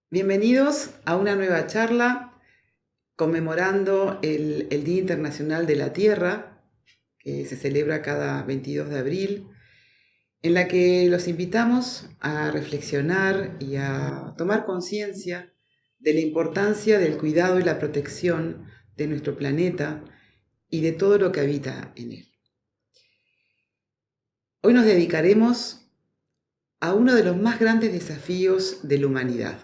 Bienvenidos a una nueva charla conmemorando el Día Internacional de la Tierra, que se celebra cada 22 de abril, en la que los invitamos a reflexionar y a tomar conciencia de la importancia del cuidado y la protección de nuestro planeta y de todo lo que habita en él. Hoy nos dedicaremos a uno de los más grandes desafíos de la humanidad.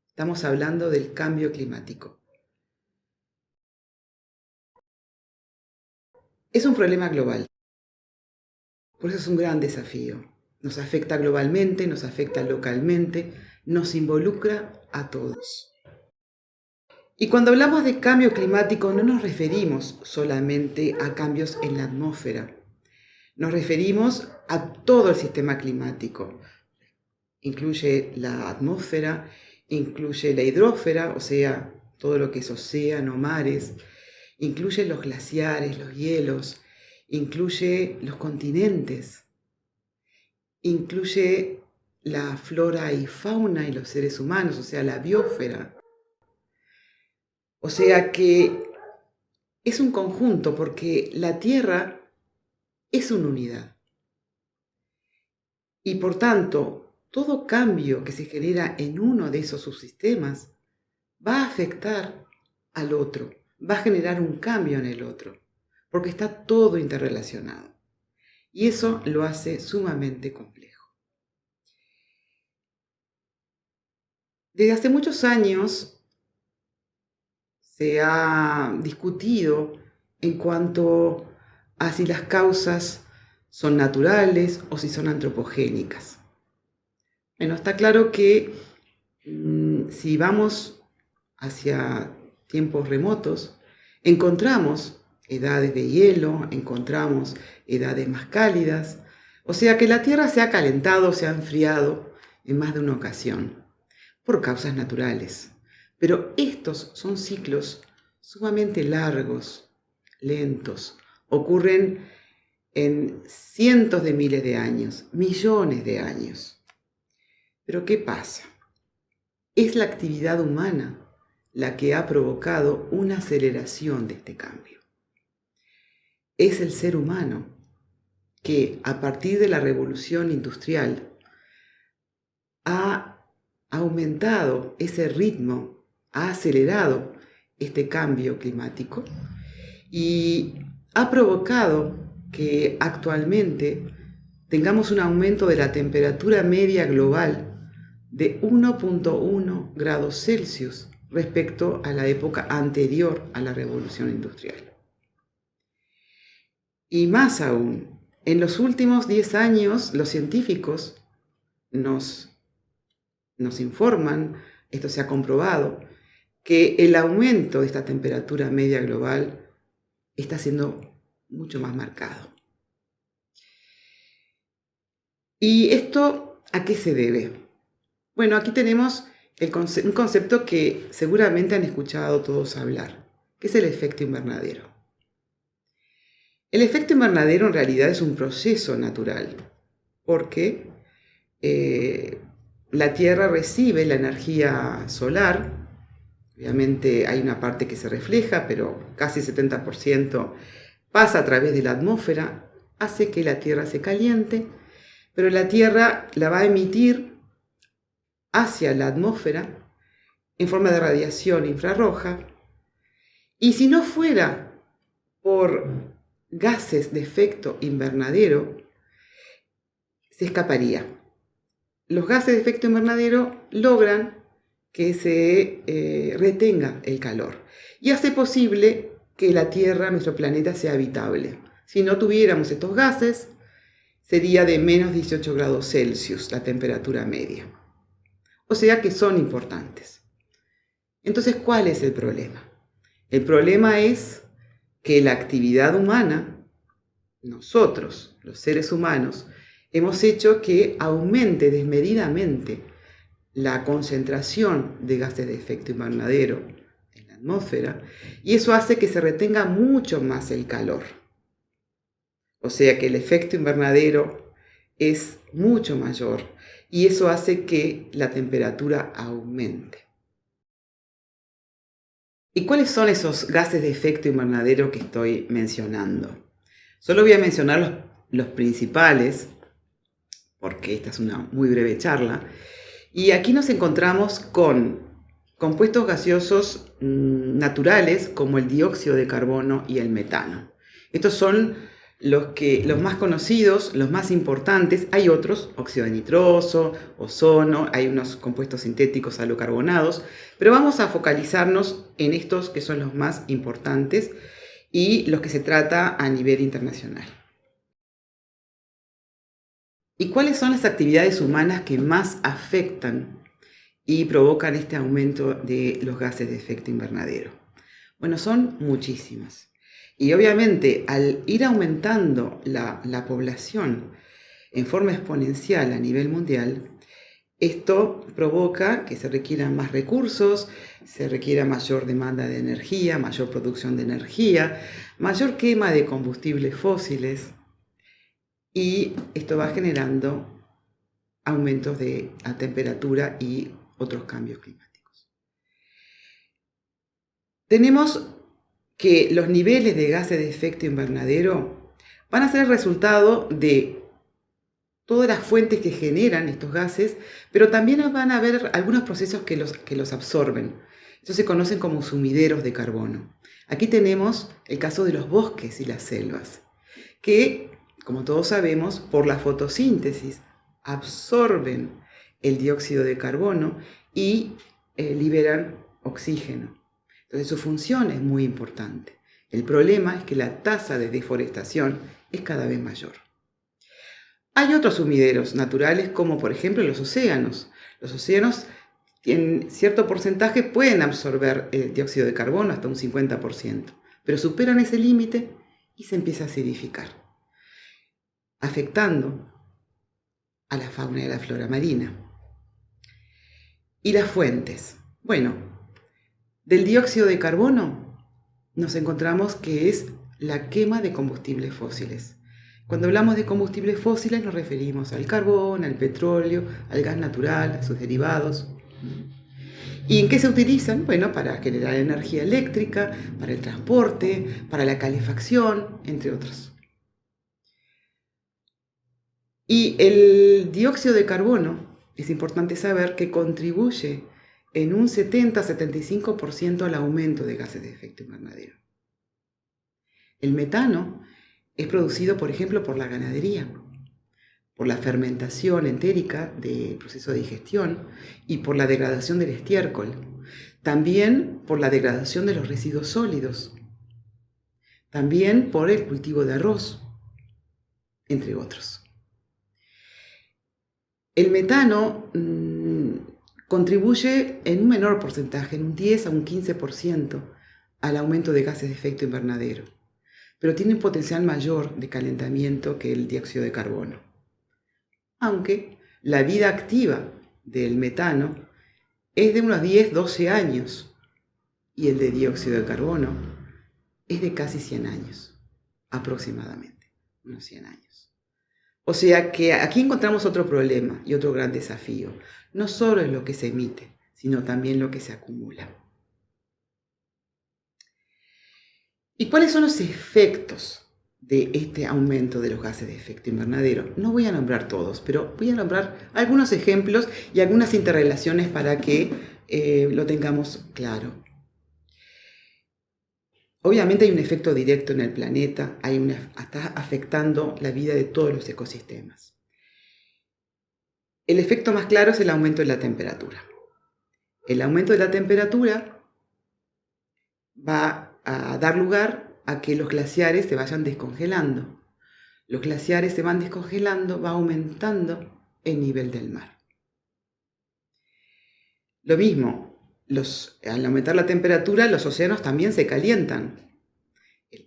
Estamos hablando del cambio climático. Es un problema global, por eso es un gran desafío. Nos afecta globalmente, nos afecta localmente, nos involucra a todos. Y cuando hablamos de cambio climático no nos referimos solamente a cambios en la atmósfera, nos referimos a todo el sistema climático. Incluye la atmósfera, incluye la hidrósfera, o sea, todo lo que es océano, mares, incluye los glaciares, los hielos, incluye los continentes, incluye la flora y fauna y los seres humanos, o sea, la biosfera. O sea que es un conjunto porque la Tierra es una unidad. Y por tanto, todo cambio que se genera en uno de esos subsistemas va a afectar al otro, va a generar un cambio en el otro, porque está todo interrelacionado. Y eso lo hace sumamente complejo. Desde hace muchos años se ha discutido en cuanto a si las causas son naturales o si son antropogénicas. Bueno, está claro que si vamos hacia tiempos remotos, encontramos edades de hielo, encontramos edades más cálidas, o sea que la Tierra se ha calentado, se ha enfriado en más de una ocasión, por causas naturales. Pero estos son ciclos sumamente largos, lentos, ocurren en cientos de miles de años, millones de años. Pero ¿qué pasa? Es la actividad humana la que ha provocado una aceleración de este cambio. Es el ser humano que, a partir de la revolución industrial, ha aumentado ese ritmo, ha acelerado este cambio climático y ha provocado que actualmente tengamos un aumento de la temperatura media global de 1,1 grados Celsius respecto a la época anterior a la revolución industrial. Y más aún, en los últimos 10 años los científicos nos informan, esto se ha comprobado, que el aumento de esta temperatura media global está siendo mucho más marcado. ¿Y esto a qué se debe? Bueno, aquí tenemos un concepto que seguramente han escuchado todos hablar, que es el efecto invernadero. El efecto invernadero en realidad es un proceso natural, porque la Tierra recibe la energía solar. Obviamente hay una parte que se refleja, pero casi el 70% pasa a través de la atmósfera, hace que la Tierra se caliente, pero la Tierra la va a emitir hacia la atmósfera en forma de radiación infrarroja, y si no fuera por gases de efecto invernadero, se escaparía. Los gases de efecto invernadero logran que se retenga el calor y hace posible que la Tierra, nuestro planeta, sea habitable. Si no tuviéramos estos gases, sería de menos 18 grados Celsius la temperatura media. O sea que son importantes. Entonces, ¿cuál es el problema? El problema es que la actividad humana, nosotros, los seres humanos, hemos hecho que aumente desmedidamente la concentración de gases de efecto invernadero en la atmósfera, y eso hace que se retenga mucho más el calor. O sea que el efecto invernadero es mucho mayor y eso hace que la temperatura aumente. ¿Y cuáles son esos gases de efecto invernadero que estoy mencionando? Solo voy a mencionar los principales, porque esta es una muy breve charla. Y aquí nos encontramos con compuestos gaseosos naturales como el dióxido de carbono y el metano. Estos son los más conocidos, los más importantes. Hay otros, óxido de nitroso, ozono, hay unos compuestos sintéticos halocarbonados, pero vamos a focalizarnos en estos que son los más importantes y los que se trata a nivel internacional. ¿Y cuáles son las actividades humanas que más afectan y provocan este aumento de los gases de efecto invernadero? Bueno, son muchísimas. Y obviamente al ir aumentando la población en forma exponencial a nivel mundial, esto provoca que se requieran más recursos, se requiera mayor demanda de energía, mayor producción de energía, mayor quema de combustibles fósiles, y esto va generando aumentos de la temperatura y otros cambios climáticos. Tenemos que los niveles de gases de efecto invernadero van a ser el resultado de todas las fuentes que generan estos gases, pero también van a haber algunos procesos que los absorben. Estos se conocen como sumideros de carbono. Aquí tenemos el caso de los bosques y las selvas, que, como todos sabemos, por la fotosíntesis absorben el dióxido de carbono y liberan oxígeno. Entonces su función es muy importante. El problema es que la tasa de deforestación es cada vez mayor. Hay otros sumideros naturales como por ejemplo los océanos. Los océanos en cierto porcentaje pueden absorber el dióxido de carbono hasta un 50%, pero superan ese límite y se empieza a acidificar, afectando a la fauna y a la flora marina. ¿Y las fuentes? Bueno, del dióxido de carbono nos encontramos que es la quema de combustibles fósiles. Cuando hablamos de combustibles fósiles nos referimos al carbón, al petróleo, al gas natural, a sus derivados. ¿Y en qué se utilizan? Bueno, para generar energía eléctrica, para el transporte, para la calefacción, entre otros. Y el dióxido de carbono, es importante saber que contribuye en un 70-75% al aumento de gases de efecto invernadero. El metano es producido, por ejemplo, por la ganadería, por la fermentación entérica del proceso de digestión y por la degradación del estiércol. También por la degradación de los residuos sólidos. También por el cultivo de arroz, entre otros. El metano contribuye en un menor porcentaje, en un 10 a un 15%, al aumento de gases de efecto invernadero, pero tiene un potencial mayor de calentamiento que el dióxido de carbono. Aunque la vida activa del metano es de unos 10-12 años y el de dióxido de carbono es de casi 100 años, aproximadamente, unos 100 años. O sea que aquí encontramos otro problema y otro gran desafío. No solo es lo que se emite, sino también lo que se acumula. ¿Y cuáles son los efectos de este aumento de los gases de efecto invernadero? No voy a nombrar todos, pero voy a nombrar algunos ejemplos y algunas interrelaciones para que lo tengamos claro. Obviamente hay un efecto directo en el planeta, está afectando la vida de todos los ecosistemas. El efecto más claro es el aumento de la temperatura. El aumento de la temperatura va a dar lugar a que los glaciares se vayan descongelando. Los glaciares se van descongelando, va aumentando el nivel del mar. Lo mismo, al aumentar la temperatura, los océanos también se calientan,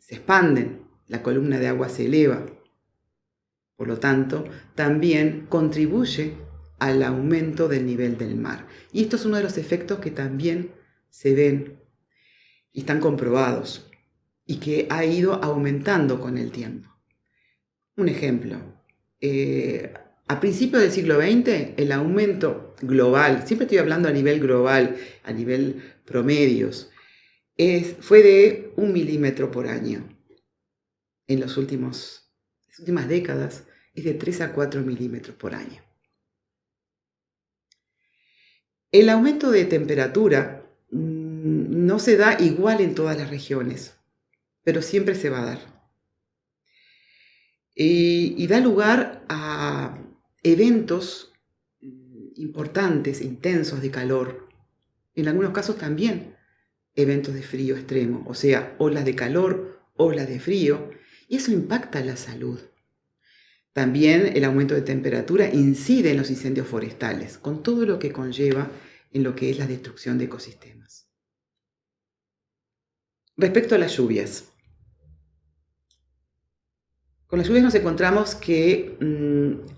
se expanden, la columna de agua se eleva. Por lo tanto, también contribuye al aumento del nivel del mar. Y esto es uno de los efectos que también se ven y están comprobados y que ha ido aumentando con el tiempo. Un ejemplo, a principios del siglo XX, el aumento global, siempre estoy hablando a nivel global, a nivel promedios, fue de 1 milímetro por año. En las últimas décadas es de 3 a 4 milímetros por año. El aumento de temperatura no se da igual en todas las regiones, pero siempre se va a dar. Y da lugar a eventos importantes, intensos de calor. En algunos casos también eventos de frío extremo, o sea, olas de calor, olas de frío, y eso impacta la salud. También el aumento de temperatura incide en los incendios forestales, con todo lo que conlleva en lo que es la destrucción de ecosistemas. Respecto a las lluvias. Con las lluvias nos encontramos que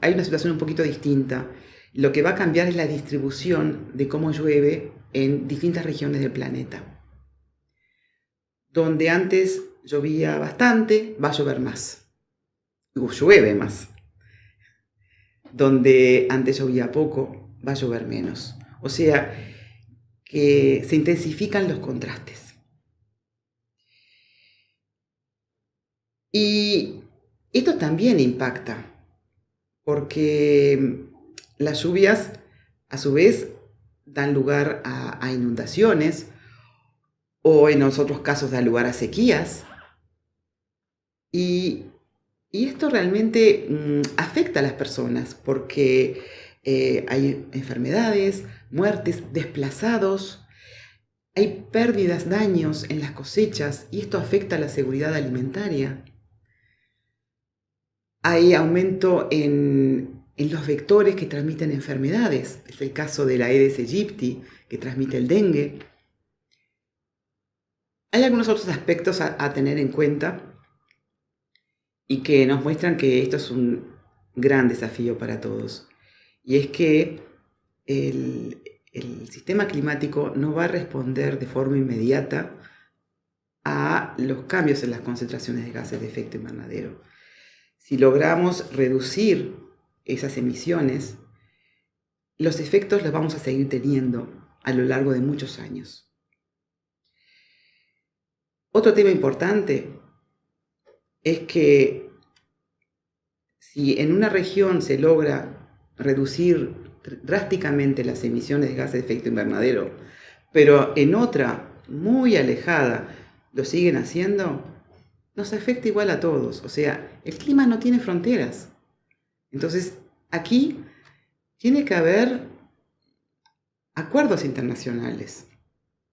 hay una situación un poquito distinta. Lo que va a cambiar es la distribución de cómo llueve en distintas regiones del planeta. Donde antes llovía bastante, va a llover más. Llueve más. Donde antes llovía poco, va a llover menos. O sea, que se intensifican los contrastes. Y esto también impacta, porque las lluvias, a su vez, dan lugar a inundaciones, o en otros casos da lugar a sequías. Y esto realmente afecta a las personas, porque hay enfermedades, muertes, desplazados, hay pérdidas, daños en las cosechas, y esto afecta a la seguridad alimentaria. Hay aumento en los vectores que transmiten enfermedades. Es el caso de la Aedes aegypti, que transmite el dengue. Hay algunos otros aspectos a tener en cuenta y que nos muestran que esto es un gran desafío para todos. Y es que el sistema climático no va a responder de forma inmediata a los cambios en las concentraciones de gases de efecto invernadero. Si logramos reducir esas emisiones, los efectos los vamos a seguir teniendo a lo largo de muchos años. Otro tema importante es que si en una región se logra reducir drásticamente las emisiones de gases de efecto invernadero, pero en otra muy alejada lo siguen haciendo, nos afecta igual a todos. O sea, el clima no tiene fronteras. Entonces, aquí tiene que haber acuerdos internacionales.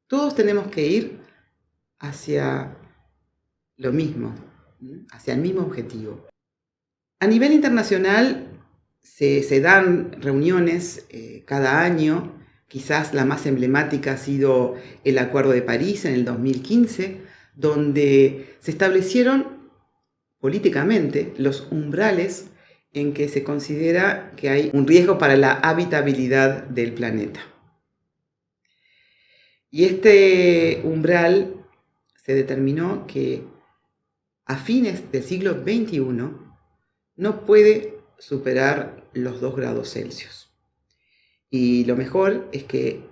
Todos tenemos que ir hacia lo mismo, hacia el mismo objetivo. A nivel internacional se dan reuniones cada año. Quizás la más emblemática ha sido el Acuerdo de París en el 2015, donde se establecieron políticamente los umbrales en que se considera que hay un riesgo para la habitabilidad del planeta. Y este umbral se determinó que a fines del siglo XXI no puede superar los 2 grados Celsius. Y lo mejor es que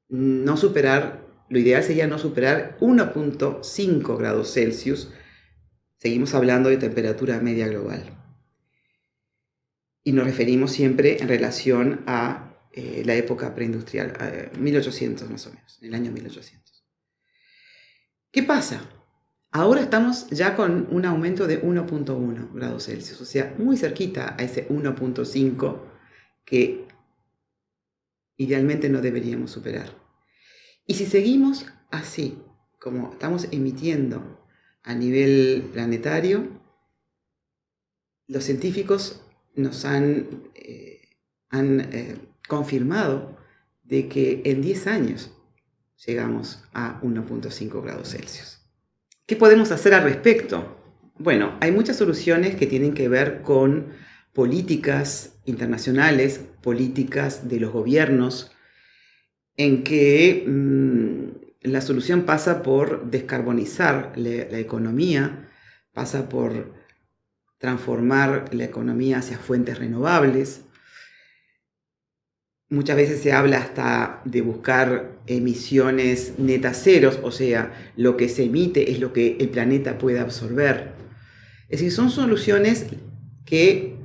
lo ideal sería no superar 1.5 grados Celsius. Seguimos hablando de temperatura media global. Y nos referimos siempre en relación a la época preindustrial, 1800 más o menos, en el año 1800. ¿Qué pasa? Ahora estamos ya con un aumento de 1.1 grados Celsius, o sea, muy cerquita a ese 1.5 que idealmente no deberíamos superar. Y si seguimos así, como estamos emitiendo a nivel planetario, los científicos nos han confirmado de que en 10 años llegamos a 1.5 grados Celsius. ¿Qué podemos hacer al respecto? Bueno, hay muchas soluciones que tienen que ver con políticas internacionales, políticas de los gobiernos, en que la solución pasa por descarbonizar la economía, pasa por transformar la economía hacia fuentes renovables. Muchas veces se habla hasta de buscar emisiones netas ceros, o sea, lo que se emite es lo que el planeta puede absorber. Es decir, son soluciones que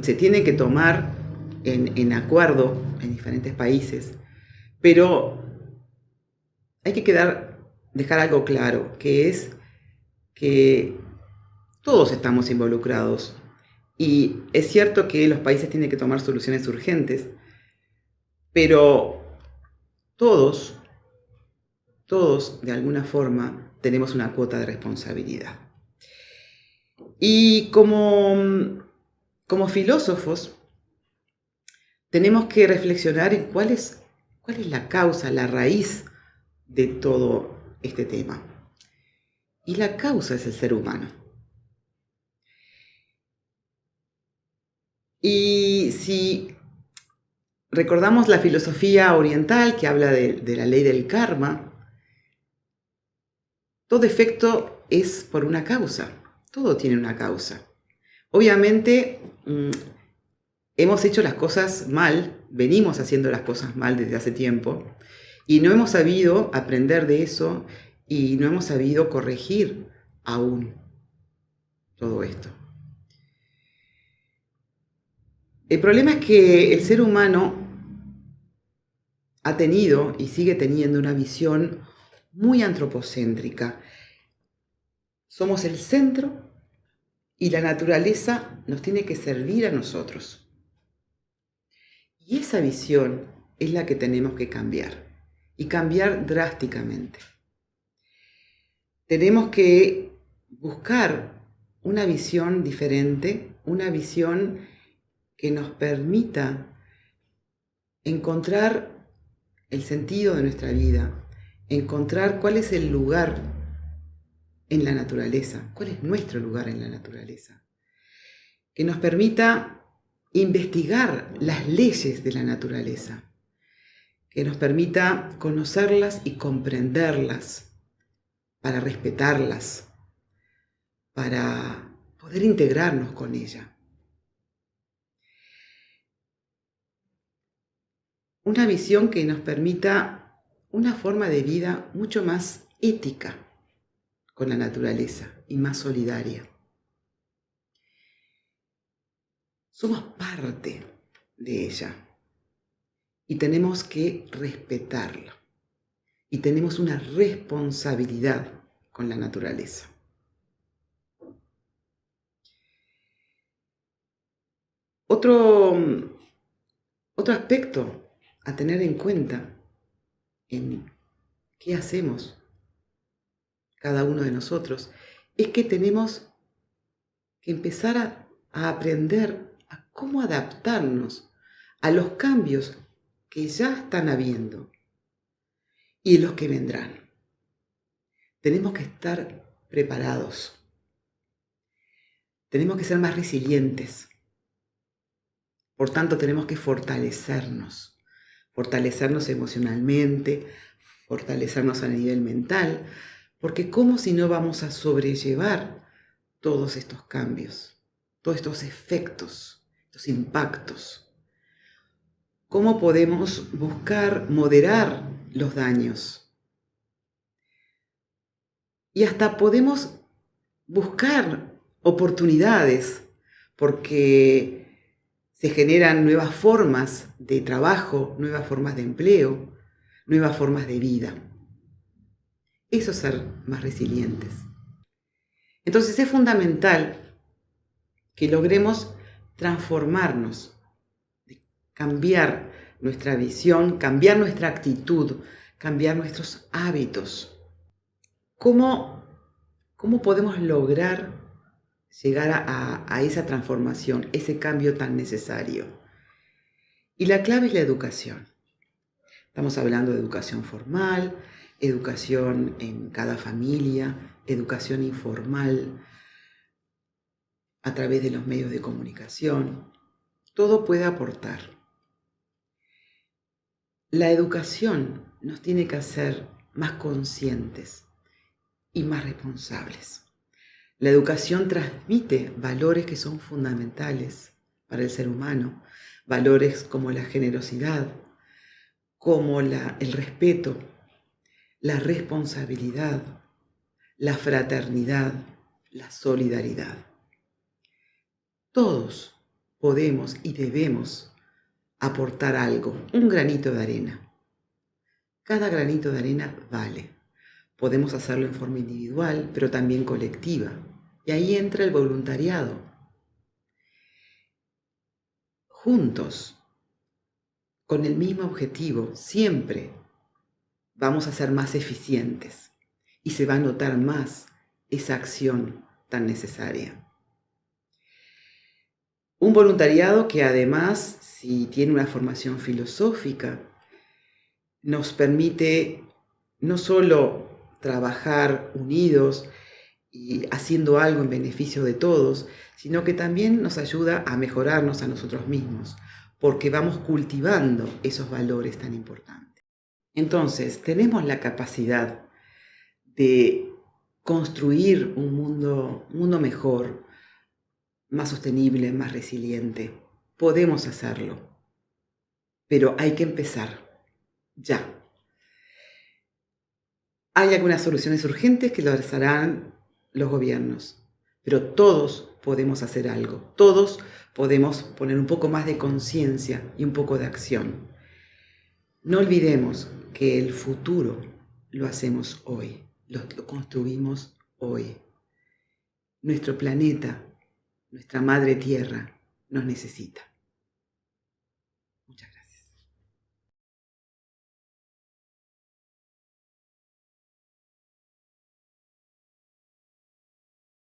se tienen que tomar en acuerdo en diferentes países, pero hay que dejar algo claro, que es que todos estamos involucrados y es cierto que los países tienen que tomar soluciones urgentes, pero todos de alguna forma tenemos una cuota de responsabilidad. Y como filósofos tenemos que reflexionar en cuál es la causa, la raíz de todo este tema. Y la causa es el ser humano. Y si recordamos la filosofía oriental que habla de la ley del karma, todo efecto es por una causa, todo tiene una causa. Obviamente hemos hecho las cosas mal, venimos haciendo las cosas mal desde hace tiempo y no hemos sabido aprender de eso y no hemos sabido corregir aún todo esto. El problema es que el ser humano ha tenido y sigue teniendo una visión muy antropocéntrica. Somos el centro y la naturaleza nos tiene que servir a nosotros. Y esa visión es la que tenemos que cambiar, y cambiar drásticamente. Tenemos que buscar una visión diferente, una visión que nos permita encontrar el sentido de nuestra vida, encontrar cuál es el lugar en la naturaleza, cuál es nuestro lugar en la naturaleza, que nos permita investigar las leyes de la naturaleza, que nos permita conocerlas y comprenderlas, para respetarlas, para poder integrarnos con ella. Una visión que nos permita una forma de vida mucho más ética con la naturaleza y más solidaria. Somos parte de ella y tenemos que respetarla y tenemos una responsabilidad con la naturaleza. Otro aspecto a tener en cuenta en qué hacemos cada uno de nosotros es que tenemos que empezar a aprender a cómo adaptarnos a los cambios que ya están habiendo y los que vendrán. Tenemos que estar preparados. Tenemos que ser más resilientes. Por tanto, tenemos que fortalecernos emocionalmente, fortalecernos a nivel mental, porque ¿cómo si no vamos a sobrellevar todos estos cambios, todos estos efectos, estos impactos? ¿Cómo podemos buscar moderar los daños? Y hasta podemos buscar oportunidades, porque se generan nuevas formas de trabajo, nuevas formas de empleo, nuevas formas de vida. Eso es ser más resilientes. Entonces es fundamental que logremos transformarnos, cambiar nuestra visión, cambiar nuestra actitud, cambiar nuestros hábitos. ¿Cómo podemos lograr llegar a esa transformación, ese cambio tan necesario? Y la clave es la educación. Estamos hablando de educación formal, educación en cada familia, educación informal, a través de los medios de comunicación. Todo puede aportar. La educación nos tiene que hacer más conscientes y más responsables. La educación transmite valores que son fundamentales para el ser humano, valores como la generosidad, como el respeto, la responsabilidad, la fraternidad, la solidaridad. Todos podemos y debemos aportar algo, un granito de arena. Cada granito de arena vale. Podemos hacerlo en forma individual, pero también colectiva. Y ahí entra el voluntariado. Juntos, con el mismo objetivo, siempre vamos a ser más eficientes y se va a notar más esa acción tan necesaria. Un voluntariado que además, si tiene una formación filosófica, nos permite no solo trabajar unidos y haciendo algo en beneficio de todos, sino que también nos ayuda a mejorarnos a nosotros mismos, porque vamos cultivando esos valores tan importantes. Entonces, tenemos la capacidad de construir un mundo mejor, más sostenible, más resiliente. Podemos hacerlo, pero hay que empezar ya. Hay algunas soluciones urgentes que las harán los gobiernos, pero todos podemos hacer algo, todos podemos poner un poco más de conciencia y un poco de acción. No olvidemos que el futuro lo hacemos hoy, lo construimos hoy. Nuestro planeta, nuestra madre tierra, nos necesita.